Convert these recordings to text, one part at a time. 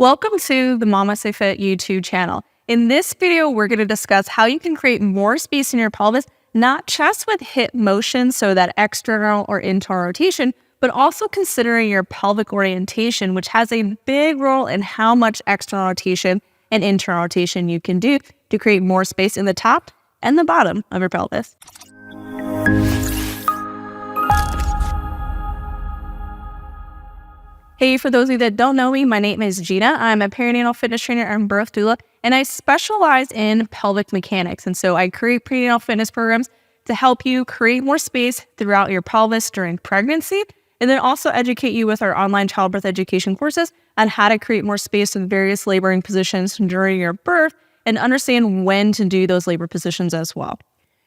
Welcome to the MamasteFit YouTube channel. In this video, we're going to discuss how you can create more space in your pelvis, not just with hip motion, so that external or internal rotation, but also considering your pelvic orientation, which has a big role in how much external rotation and internal rotation you can do to create more space in the top and the bottom of your pelvis. Hey, for those of you that don't know me, my name is Gina. I'm a perinatal fitness trainer and birth doula, and I specialize in pelvic mechanics. And so I create prenatal fitness programs to help you create more space throughout your pelvis during pregnancy, and then also educate you with our online childbirth education courses on how to create more space in various laboring positions during your birth and understand when to do those labor positions as well.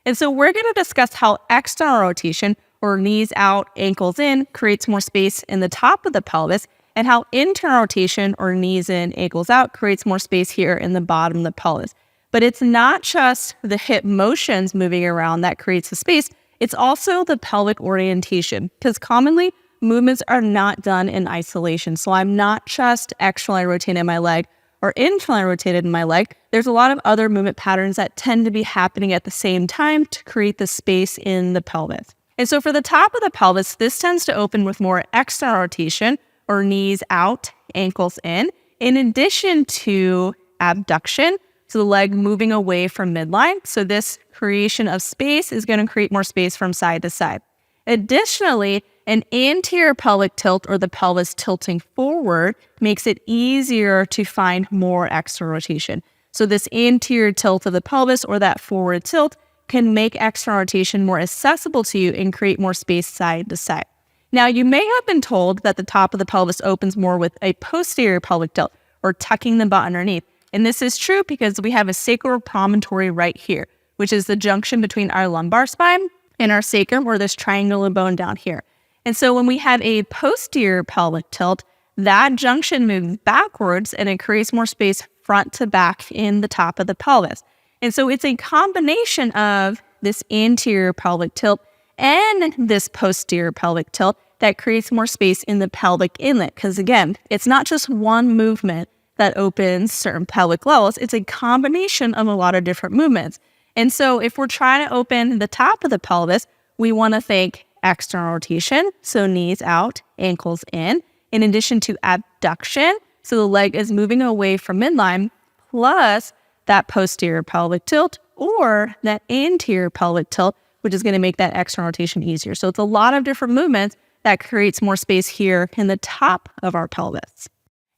And so we're going to discuss how external rotation, or knees out, ankles in, creates more space in the top of the pelvis, and how internal rotation, or knees in, ankles out, creates more space here in the bottom of the pelvis. But it's not just the hip motions moving around that creates the space, it's also the pelvic orientation, because commonly movements are not done in isolation. So I'm not just externally rotating my leg or internally rotated in my leg. There's a lot of other movement patterns that tend to be happening at the same time to create the space in the pelvis. And so for the top of the pelvis, this tends to open with more external rotation, or knees out, ankles in addition to abduction, so the leg moving away from midline. So this creation of space is going to create more space from side to side. Additionally, an anterior pelvic tilt, or the pelvis tilting forward, makes it easier to find more external rotation. So this anterior tilt of the pelvis, or that forward tilt, can make external rotation more accessible to you and create more space side to side. Now, you may have been told that the top of the pelvis opens more with a posterior pelvic tilt, or tucking the butt underneath. And this is true because we have a sacral promontory right here, which is the junction between our lumbar spine and our sacrum, or this triangular bone down here. And so when we have a posterior pelvic tilt, that junction moves backwards and it creates more space front to back in the top of the pelvis. And so it's a combination of this anterior pelvic tilt and this posterior pelvic tilt that creates more space in the pelvic inlet. Because again, it's not just one movement that opens certain pelvic levels. It's a combination of a lot of different movements. And so if we're trying to open the top of the pelvis, we want to think external rotation, so knees out, ankles in addition to abduction, so the leg is moving away from midline, plus that posterior pelvic tilt or that anterior pelvic tilt, which is going to make that external rotation easier. So it's a lot of different movements that creates more space here in the top of our pelvis.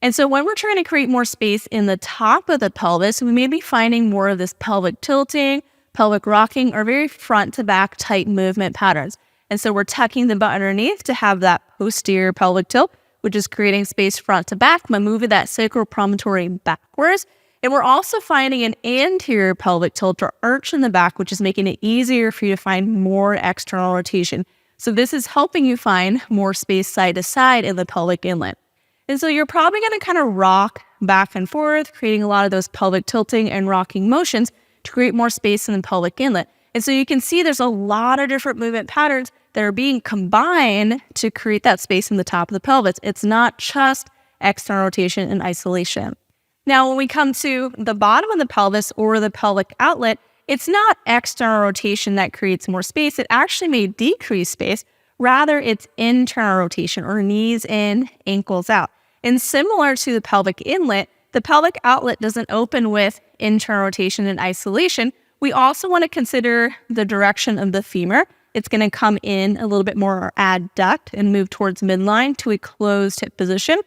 And so when we're trying to create more space in the top of the pelvis, we may be finding more of this pelvic tilting, pelvic rocking, or very front to back tight movement patterns. And so we're tucking the butt underneath to have that posterior pelvic tilt, which is creating space front to back by moving that sacral promontory backwards. And we're also finding an anterior pelvic tilt, or arch in the back, which is making it easier for you to find more external rotation. So this is helping you find more space side to side in the pelvic inlet. And so you're probably going to kind of rock back and forth, creating a lot of those pelvic tilting and rocking motions to create more space in the pelvic inlet. And so you can see there's a lot of different movement patterns that are being combined to create that space in the top of the pelvis. It's not just external rotation in isolation. Now, when we come to the bottom of the pelvis, or the pelvic outlet, it's not external rotation that creates more space. It actually may decrease space. Rather, it's internal rotation, or knees in, ankles out. And similar to the pelvic inlet, the pelvic outlet doesn't open with internal rotation in isolation. We also want to consider the direction of the femur. It's going to come in a little bit more adduct and move towards midline to a closed hip position.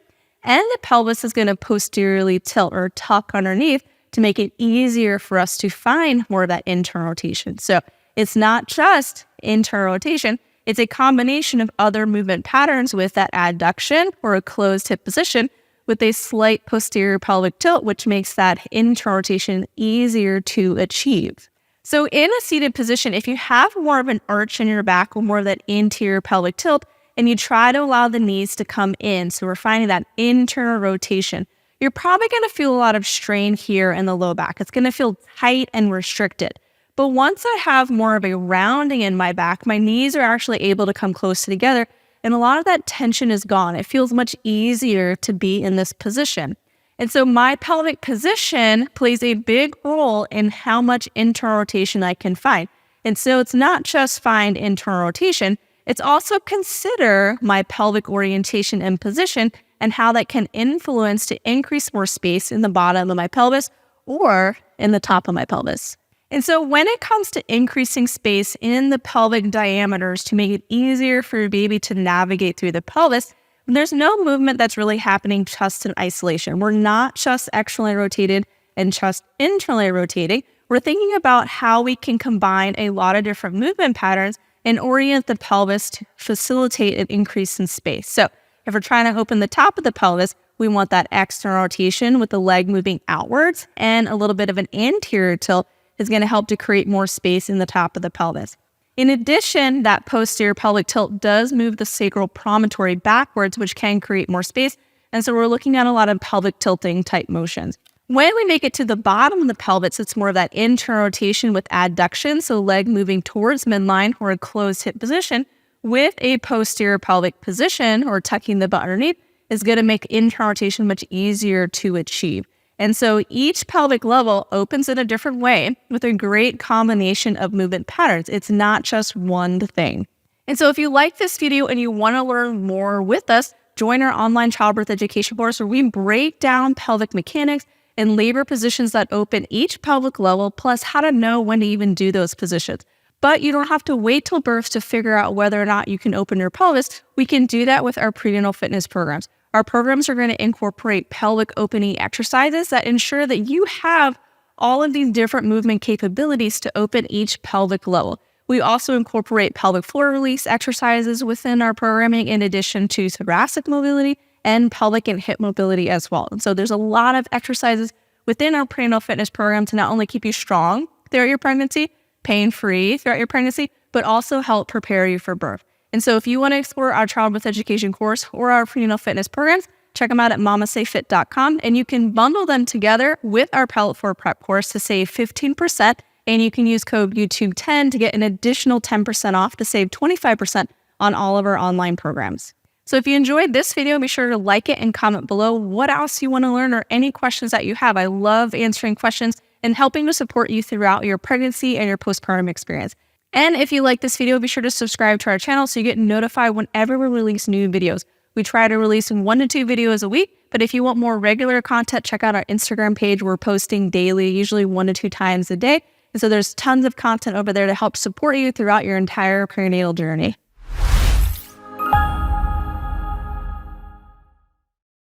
And the pelvis is going to posteriorly tilt or tuck underneath to make it easier for us to find more of that internal rotation. So it's not just internal rotation, it's a combination of other movement patterns with that adduction, or a closed hip position, with a slight posterior pelvic tilt, which makes that internal rotation easier to achieve. So in a seated position, if you have more of an arch in your back or more of that anterior pelvic tilt, and you try to allow the knees to come in, so we're finding that internal rotation, you're probably going to feel a lot of strain here in the low back. It's going to feel tight and restricted. But once I have more of a rounding in my back, my knees are actually able to come close together, and a lot of that tension is gone. It feels much easier to be in this position. And so my pelvic position plays a big role in how much internal rotation I can find. And so it's not just find internal rotation, it's also consider my pelvic orientation and position and how that can influence to increase more space in the bottom of my pelvis or in the top of my pelvis. And so when it comes to increasing space in the pelvic diameters to make it easier for your baby to navigate through the pelvis, there's no movement that's really happening just in isolation. We're not just externally rotated and just internally rotating. We're thinking about how we can combine a lot of different movement patterns and orient the pelvis to facilitate an increase in space. So if we're trying to open the top of the pelvis, we want that external rotation with the leg moving outwards, and a little bit of an anterior tilt is going to help to create more space in the top of the pelvis. In addition, that posterior pelvic tilt does move the sacral promontory backwards, which can create more space. And so we're looking at a lot of pelvic tilting type motions. When we make it to the bottom of the pelvis, it's more of that internal rotation with adduction, so leg moving towards midline or a closed hip position with a posterior pelvic position or tucking the butt underneath is going to make internal rotation much easier to achieve. And so each pelvic level opens in a different way with a great combination of movement patterns. It's not just one thing. And so if you like this video and you want to learn more with us, join our online childbirth education course where we break down pelvic mechanics and labor positions that open each pelvic level, plus how to know when to even do those positions. But you don't have to wait till birth to figure out whether or not you can open your pelvis. We can do that with our prenatal fitness programs. Our programs are going to incorporate pelvic opening exercises that ensure that you have all of these different movement capabilities to open each pelvic level. We also incorporate pelvic floor release exercises within our programming in addition to thoracic mobility and pelvic and hip mobility as well. And so there's a lot of exercises within our prenatal fitness program to not only keep you strong throughout your pregnancy, pain-free throughout your pregnancy, but also help prepare you for birth. And so if you want to explore our childbirth education course or our prenatal fitness programs, check them out at MamasteFit.com, and you can bundle them together with our pellet floor prep course to save 15%, and you can use code YouTube10 to get an additional 10% off to save 25% on all of our online programs. So if you enjoyed this video, be sure to like it and comment below what else you want to learn or any questions that you have. I love answering questions and helping to support you throughout your pregnancy and your postpartum experience. And if you like this video, be sure to subscribe to our channel so you get notified whenever we release new videos. We try to release 1 to 2 videos a week, but if you want more regular content, check out our Instagram page. We're posting daily, usually 1 to 2 times a day. And so there's tons of content over there to help support you throughout your entire perinatal journey.